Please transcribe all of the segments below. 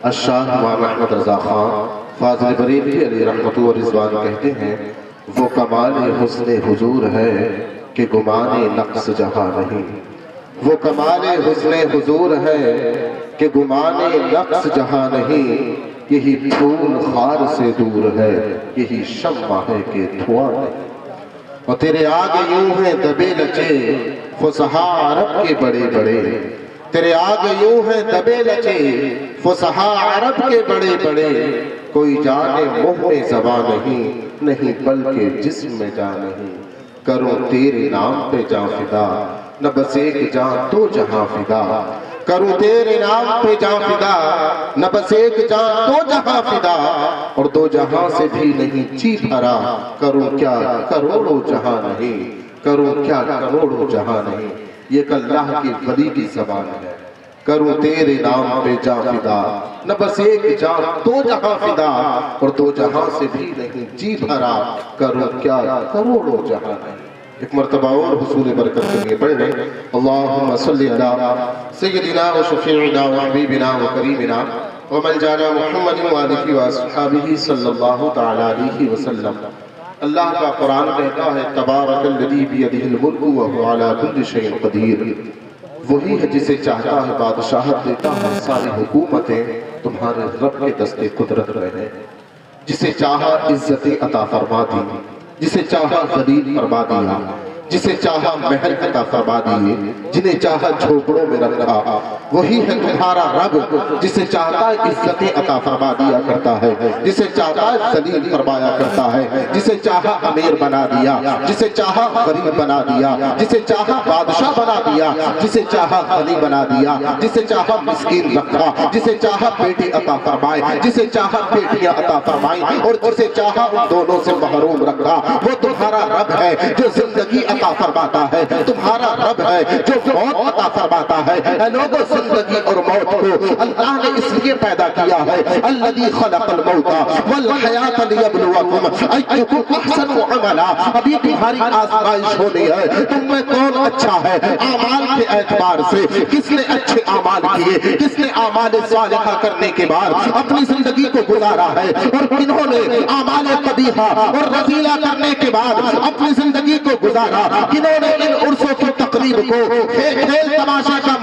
الشاہ امام احمد رضا خان فاضل بریلوی علیہ رحمت و رضوان کہتے ہیں وہ کمال حسن حضور ہے کہ گمان نقص جہاں نہیں، وہ کمال حسن حضور ہے کہ گمان نقص جہاں نہیں، یہی پھول خار سے دور ہے، یہی شمع ہے کہ دھواں نہیں۔ اور تیرے آگے یوں ہیں دبے لچے فصحاء عرب کے بڑے بڑے، تیرے آگے یوں ہیں دبے لچے فصحاء عرب کے بڑے بڑے، کوئی جانے منہ میں زباں نہیں بلکہ جسم میں جان نہیں، کروں تیرے نام پہ جاں فدا نہ بس ایک جاں دو جہاں فدا، کروں تیرے نام پہ جاں فدا نہ بس ایک جاں دو جہاں فدا، اور دو جہاں سے بھی نہیں جی بھرا، کروں کیا کروڑوں جہاں نہیں، کروں کیا کروڑوں جہاں نہیں۔ یہ ایک اللہ کی ولی کی زبان ہے، کروں تیرے نام پہ جاں فدا نہ بس ایک جاں دو جہاں فدا، اور دو جہاں سے بھی نہیں جی بھرا، کروں کیا کروڑوں جہاں نہیں۔ ایک مرتبہ اور حصول برکت کے لیے پڑھ لیں، اللہم صلی علی سیدنا و شفیعنا و حبیبنا و کریمنا و ملجانا محمد و آلہ و اصحابہ صلی اللہ تعالی علیہ وسلم۔ اللہ کا قرآن کہتا ہے تبارک الذی بیدہ الملک وہو علی کل شیء قدیر، وہی ہے جسے چاہتا ہے بادشاہت دیتا ہے، ساری حکومتیں تمہارے رب کے دست قدرت میں ہیں، جسے چاہا عزت عطا فرما دی، جسے چاہا ذلیل فرما دیا، جسے چاہا محل عطا فرما دیے، جنہیں چاہا جھوپڑوں میں رکھا، وہی ہے تمہارا رب جسے چاہتا ہے عزت عطا فرما دیا کرتا ہے، جسے چاہتا ہے ذلیل فرمایا کرتا ہے، جسے چاہا امیر بنا دیا، جسے چاہا غریب بنا دیا، جسے چاہا بادشاہ بنا دیا، جسے چاہا غنی بنا دیا، جسے چاہا مسکین رکھا، جسے چاہا بیٹی عطا فرمائے، جسے چاہا بیٹیاں عطا فرمائیں، اور جسے چاہا ان دونوں سے محروم رکھا۔ وہ تمہارا رب ہے جو زندگی عطا فرماتا ہے، تمہارا رب ہے جو موت عطا فرماتا ہے۔ اے لوگوں، زندگی اور موت کو اللہ نے اس لیے پیدا کیا ہے، الذی خلق الموت والحیات لیبلوکم ایکم احسن عملا۔ ابھی تمہاری آزمائش ہونی ہے، تم میں کون اچھا ہے اعمال کے اعتبار سے، کس نے اچھے اعمال کیے، کس نے اعمال صالحہ کرنے کے بعد اپنی زندگی کو گزارا ہے، اور کنہوں نے اعمال قبیحہ اور رذیلہ کرنے کے بعد اپنی زندگی کو گزارا، کنہوں نے ان عرصوں کی تقریب کو کھیل تماشے کا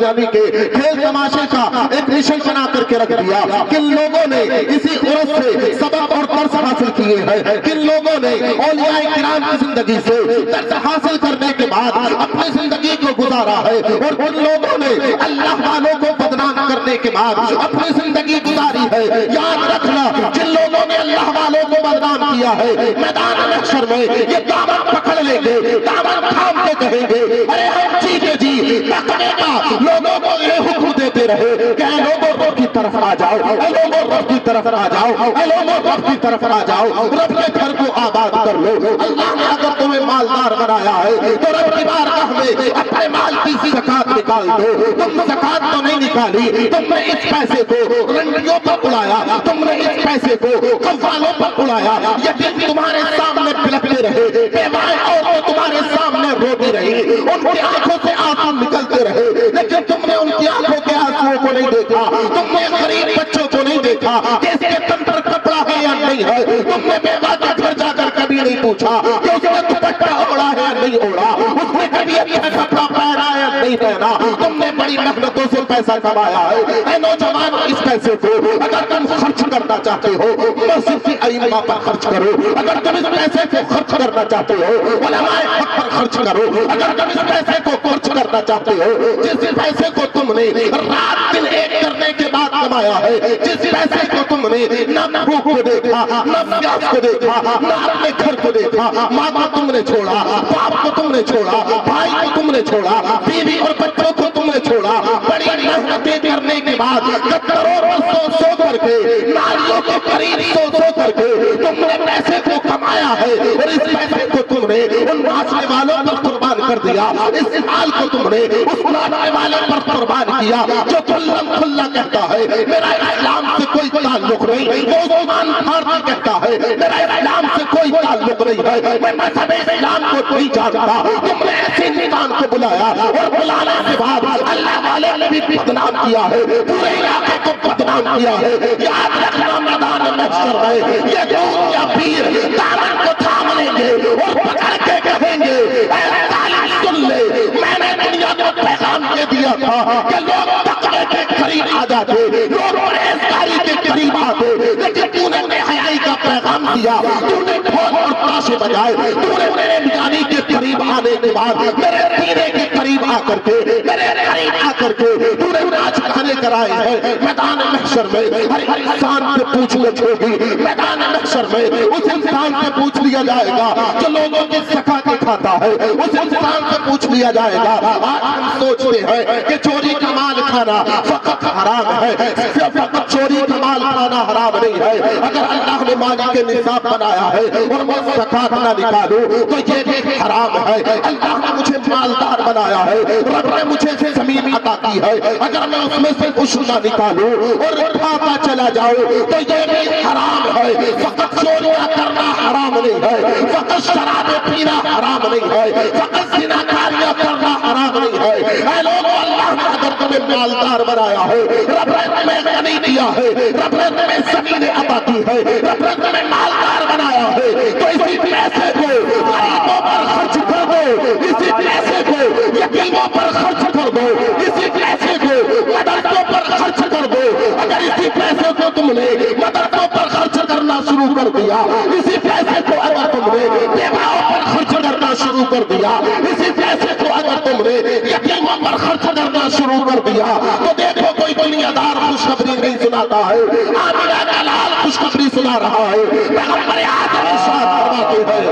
یعنی کہ کھیل تماشے کا ایک مشن بنا کر کے رکھ دیا، کن لوگوں نے اسی عرص سے سبق اور درس حاصل کیے ہیں، کن لوگوں نے اولیاء کرام کی زندگی سے درس حاصل کرنے کے بعد اپنی زندگی کو گزارا ہے، اور کن لوگوں نے اللہ والوں کو بدنام کرنے کے بعد اپنی زندگی گزاری ہے۔ یاد رکھنا، جن لوگوں نے اللہ والوں کو بدنام کیا ہے، میدان محشر میں یہ دامن پکڑ لیں گے، دامن تھام کے کہیں گے، ارے ہم جیتے جی تقوی کا لوگوں کو یہ حکم دیتے رہے کہ اے لوگوں رب کی طرف آ جاؤ، اے لوگوں رب کی طرف آ جاؤ، اے لوگوں رب کی طرف آ جاؤ، رب کے گھر کو آباد کر لو۔ اللہ نے اگر تمہیں مالدار بنایا ہے تو رب کی بارگاہ میں اپنے مال کی زکات نکال دو۔ تم زکات تو نہیں نکالی، تم نے اس پیسے کو رنڈیوں پر اڑایا، تم نے اس پیسے کو قوالوں پر اڑایا، یتیم تمہارے سامنے بلکتے رہے، بیوائیں عورتیں تمہارے سامنے روتی رہی، ان کی آنکھوں سے آنسو نکلتے رہے، لیکن تم نے ان کی آنکھوں کے آنسوؤں کو نہیں دیکھا، تم نے غریب بچوں کو نہیں دیکھا کہ اس کے تن پر کپڑا ہے یا نہیں ہے، تم نے بیوہ کے گھر جا کر کبھی نہیں پوچھا کہ اس نے دوپٹہ اوڑھا ہے یا نہیں اوڑھا، اس نے کبھی اچھا کپڑا پہنا ہے یا نہیں پہنا۔ تم نے بڑی محنتوں سے پیسہ کمایا ہے۔ اے نوجوان، اس پیسے کو اگر تم خرچ کرنا چاہتے ہو مسجد کی ائمہ پر خرچ کرو، اگر تم اس پیسے کو خرچ کرنا چاہتے ہو علماء حق پر خرچ کرو، اگر تم اس پیسے کو خرچ کرنا چاہتے ہو جس پیسے کو تم نے رات دن ایک کرنے کے بعد کمایا ہے، جس پیسے کو تم نے نہ بھوک کو دیکھا، نہ پیاس کو دیکھا، نہ اپنے گھر کو دیکھا، ماں کو تم نے چھوڑا، باپ کو تم نے چھوڑا، بھائی کو تم نے چھوڑا، بیوی اور بچوں کو تم نے چھوڑا، بڑی محنتیں کرنے کے بعد کروڑوں سو کر کے نالیوں کے قریب سو کر کے تم نے پیسے کو کمایا ہے، اور اس پیسے کو تم نے ان ناچنے والوں پر قربان کر دیا، اس مال کو تم نے اس ناچنے والے پر قربان کیا جو کھلا کہتا ہے میرا اسلام سے کوئی تعلق نہیں، وہ زبان پھاڑ کہتا ہے میرا اسلام سے کوئی تعلق نہیں ہے، میں مذہب اسلام کو نہیں جانتا۔ تم نے ایسے انسان کو بلایا اور بلانے کے بعد اللہ والے نے بھی بدنام کیا ہے، پورے علاقے کو بدنام پیغام کیا ہے، یاد رکھنا میدان محشر میں یہ دودھ یا پیر دامن کو تھام لیں گے اور پکڑ کے کہیں گے اے ظالم سن لے، میں نے دنیا کو پیغام دے دیا تھا کہ لوگ تقوی کے قریب آ جاتے، لوگ پرہیزگاری کے قریب آتے، لیکن تو نے بے حیائی کا پیغام دیا، تو نے ڈھول اور تاشے بجائے، تو نے میرے بیانی کے قریب آنے کے بعد میرے سینے کے قریب آ کر کے، میرے قریب آ کر کے تو نے ناچ گانے کرائے ہیں۔ میدان محشر میں ہر انسان سے پوچھگچھ ہوگی، میدان محشر میں اس انسان سے پوچھ لیا جائے گا جو لوگوں کی سکھا کے کھاتا ہے، اس انسان سے پوچھ لیا جائے گا۔ آج ہم سوچتے ہیں کہ چوری کا مال کھانا فقط حرام ہے، فقط چوری کا مال کھانا حرام نہیں ہے، اگر اللہ نے مالی کے نصاب بنایا ہے اور میں زکات نہ نکالوں تو یہ بھی حرام ہے۔ اللہ نے مجھے مالدار بنایا ہے، رب نے مجھے زمین عطا کی ہے، اگر میں اس میں سے کچھ نہ نکالوں اور کھاتا چلا جاؤں تو یہ بھی حرام ہے۔ فقط چوریاں کرنا حرام نہیں ہے، فقط شراب پینا حرام نہیں ہے، فقط زناکاریاں کرنا حرام نہیں ہے۔ اے لوگوں، اللہ نے اگر تمہیں مالدار بنایا ہے، رب نے تمہیں غنی دیا ہے، رب نے تمہیں زمین عطا کی ہے، رب نے تمہیں مالدار بنایا ہے، تو اسی پیسے کو غریبوں پر خرچ کر دو، اسی پیسے کو یتیموں پر خرچ کر دو، اسی پیسے کو مدرسوں پر خرچ کر دو۔ اگر اسی پیسے کو تم نے مدرسوں پر خرچ کرنا شروع کر دیا، اسی پیسے کو اگر تم نے بیواؤں پر خرچ کرنا شروع کر دیا، اسی پیسے کو اگر تم نے یتیموں پر خرچ کرنا شروع کر دیا، تو دیکھو کوئی دنیا دار خوشخبری نہیں سناتا ہے، آمینہ کا لال خوشخبری سنا رہا ہے۔ پیغمبر اعظم ارشاد فرماتے ہیں،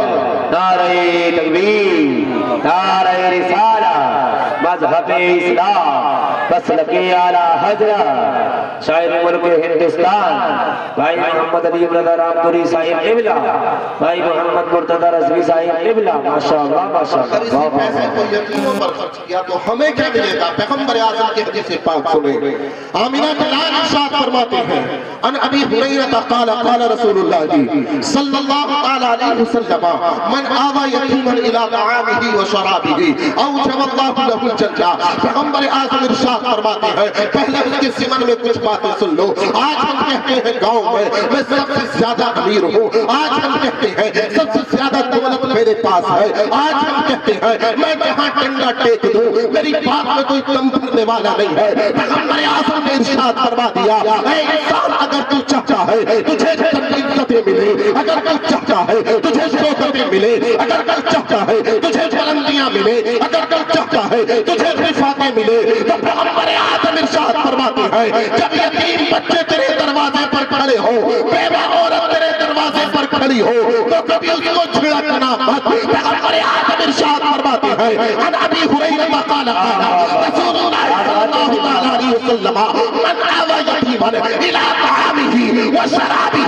نعرہ تکبیر، نعرہ رسالہ، مذہب اسلام، مسلک اعلیٰ حضرت شاعر ملک ہندوستان بھائی محمد علی برادر رامپوری صاحب قبلہ، بھائی محمد مرتضی رضوی صاحب قبلہ، ماشاءاللہ ماشاءاللہ۔ اگر اسی پیسے کو یتیموں پر خرچ کیا تو ہمیں کیا ملے گا؟ پیغمبر اعظم کی حدیث پاک سنیں۔ آمینہ کے لال ارشاد فرماتے ہیں، ان ابی ہریرہ قال قال رسول اللہ صلی اللہ علیہ وسلم، من آوى یتیما الی طعامہ و شرابہ اوجب اللہ لہ الجنہ۔ پیغمبر اعظم ارشاد فرماتے ہیں، پہلے اس کے سمن میں کچھ باتیں سن لو۔ آج ہم کہتے ہیں گاؤں میں سب سے زیادہ امیر ہوں، آج ہم کہتے ہیں سب سے زیادہ دولت میرے پاس ہے، آج ہم کہتے ہیں میں جہاں ٹنڈا ٹیک دوں میری بات میں کوئی کم کرنے والا نہیں ہے۔ پیغمبر اعظم نے ارشاد فرما دیا، اے انسان، اگر تو چاہتا ہے تجھے عزتیں ملے، اگر تو چاہتا ہے تجھے شوکتیں ملے، اگر تو چاہتا ہے تجھے بلندیاں ملے، اگر تو چاہتا ہے تجھے رفعتیں ملے، تو پیغمبر اعظم ارشاد فرماتے ہیں، جب یتیم بچے تیرے دروازے پر کھڑے ہو، بیوہ عورت تیرے دروازے پر کھڑی ہو، تو کبھی اس کو جھڑکنا مت۔ پیغمبر اعظم ارشاد فرماتے ہیں، ان ابی ہریرہ قال قال رسول اللہ صلی اللہ علیہ وسلم، من آوى یتیما الی طعامہ و شرابہ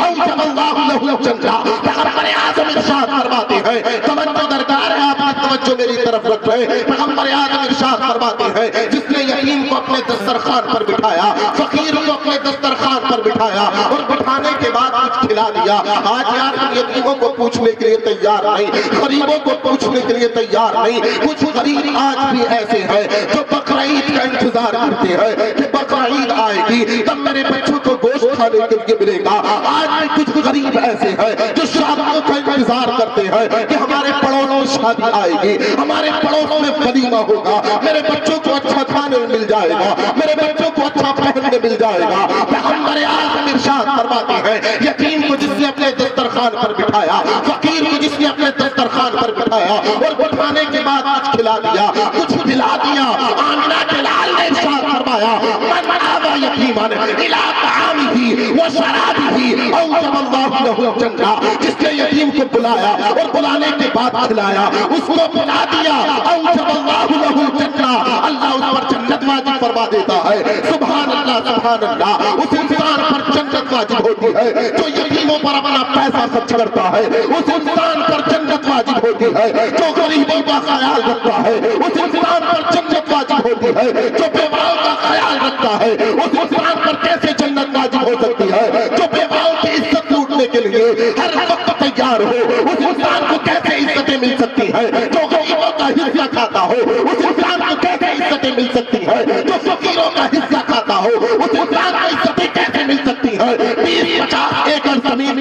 اوجب اللہ لہ الجنہ۔ پیغمبر اعظم ارشاد فرماتے ہیں، توجہ درکار ہے، آپ کی توجہ میری طرف رکھ رہے ہیں۔ پیغمبر اعظم ارشاد فرماتے ہیں، جس نے یتیم کو اپنے دسترخوان پر بٹھایا، فقیر کو اپنے دسترخوان پر بٹھایا اور بٹھانے کے بعد کچھ کھلا دیا۔ آج یار ہم یتیموں کو پوچھنے کے لیے تیار نہیں، غریبوں کو پوچھنے کے لیے تیار نہیں۔ کچھ غریب آج بھی ایسے ہیں جو بقرعید کا انتظار کرتے ہیں کہ بقرعید آئے گی تب میرے بچوں کو گوشت کھانے کے لیے ملے گا۔ آج بھی کچھ غریب ایسے ہیں جو شادیوں کا انتظار کرتے ہیں کہ ہمارے پڑوس میں شادی آئے گی، ہمارے پڑوس میں ولیمہ ہوگا، میرے بچوں کو اچھا کھانے مل جائے گا، میرے بچوں کو اچھا پہننے مل جائے گا۔ پیغمبر اعظم ارشاد فرماتے ہیں، یتیم کو جس نے اپنے دسترخوان پر بٹھایا، فقیر کو جس نے اپنے دسترخوان پر بٹھایا اور بٹھانے کے بعد کچھ کھلا دیا، کچھ پلا دیا، آمینہ کے لال نے ارشاد فرمایا، من آوى یتیما الی طعامہ و شرابہ اوجب اللہ لہ الجنہ۔ جس نے یتیم کو بلایا اور بلانے کے بعد کھلایا، اس کو بلا دیا، اوجب اللہ لہ الجنہ، اللہ اس پر جنت واجب فرما دیتا ہے۔ سبحان اللہ سبحان اللہ۔ اس انسان پر جنت واجب ہوتی ہے جو یتیموں پر اپنا پیسہ خرچ کرتا ہے، اس انسان پر جنت واجب ہوتی ہے جو غریبوں کا خیال رکھتا ہے، اس انسان پر جنت واجب ہوتی ہے جو بیواؤں کا خیال رکھتا ہے۔ اس انسان پر کیسے جنت واجب ہو سکتی ہے جو بیواؤں کی عزت لوٹنے کے لیے ہر وقت تیار ہو؟ اس انسان کو کیسے عزتیں مل سکتی ہیں جو غریبوں کا حصہ کھاتا ہو؟ اس انسان کو کیسے عزتیں مل سکتی ہیں جو فقیروں کا حصہ کھاتا ہو؟ اس انسان کو عزتیں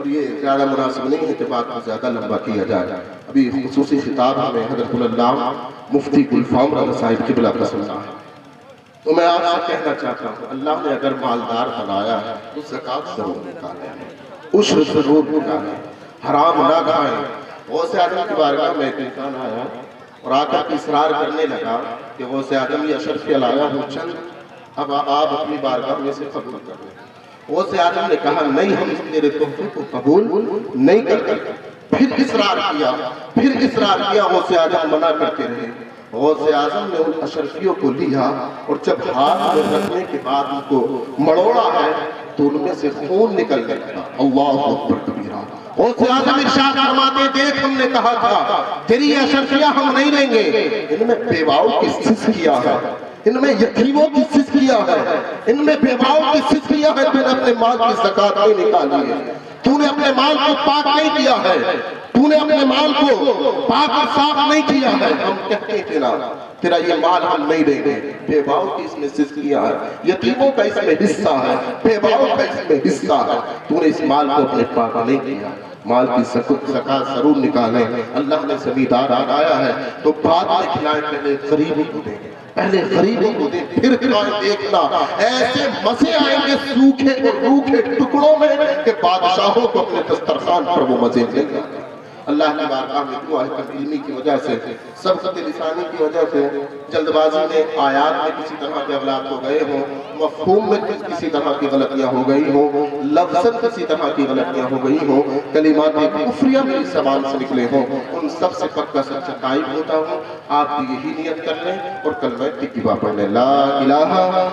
اور یہ زیادہ مناسب نہیں ہے کہ بات کو زیادہ لمبا کیا جائے. ابھی خصوصی خطاب ہمیں حضرت العلامہ مفتی گلفام رحمۃ صاحب کی بلا پسند ہے. تو میں آپ سے کہنا چاہتا ہوں اللہ نے اگر مالدار بنایا ہے تو زکوٰۃ ضرور نکالیں, عشر ضرور نکالیں, حرام نہ کھائیں. غوث اعظم کی بارگاہ میں ایک انسان آیا اور آ کر اصرار کرنے لگا کہ غوث اعظم یہ اشرفیہ لایا ہوں چند, اب آپ اپنی بارگاہ میں سے قبول کر لیں. غوث اعظم نے کہا نہیں, ہم اس تیرے تحفے کو قبول نہیں کرتے. پھر اصرار کیا, غوث اعظم منع کرتے رہے. غوث اعظم نے ان اشرفیوں کو لیا اور جب ہاتھ میں رکھنے کے بعد ان کو مڑوڑا ہے تو ان میں سے خون نکل گیا. اللہ اکبر کبیرہ. غوث اعظم ارشاد فرماتے دیکھ ہم نے کہا تھا تیری اشرفیہ ہم نہیں لیں گے. ان میں بیواؤں کی سس کیا ہے, ان میں یتیموں کی سس کیا ہے, ان میں بیواؤں کی سس کیا ہے. تو نے اپنے مال کی زکوٰۃ نہیں نکالی ہے, تو نے اپنے مال کو پاک نہیں کیا ہے, تو نے اپنے مال کو پاک اور صاف نہیں کیا ہے. ہم کہتے ہیں تیرا یہ مال ہم نہیں دیں گے. بیواؤں کی اس میں سس کیا ہے, یتیموں کا اس میں حصہ ہے, بیواؤں کا اس میں حصہ ہے. تو نے اس مال کو اپنے پاک نہیں کیا. مال کی زکوٰۃ ضرور نکالیں. اللہ نے زمیندار آیا ہے تو بعد میں کھلائیں, پہلے غریبوں کو دیں, پہلے غریبوں کو دیں, پھر کھلائیں. دیکھنا ایسے مزے آئیں گے سوکھے اور روکھے ٹکڑوں میں کہ بادشاہوں کو اپنے دسترخوان پر وہ مزے دیں گے. اللہ کی بارگاہ میں دعا ہے کم علمی کی وجہ سے, سبقت لسانی کی وجہ سے, جلد بازی میں آیات میں کسی طرح کے اغلاط ہو گئے ہوں, مفہوم میں کسی طرح کی غلطیاں ہو گئی ہوں, لفظاً کسی طرح کی غلطیاں ہو گئی ہوں, کلمات کفریہ میں اس زبان سے نکلے ہوں, ان سب سے پکا سچا قائم ہوتا ہوں. آپ بھی یہی نیت کر لیں اور کلمہ طیبہ پڑھ لیں, لا الہ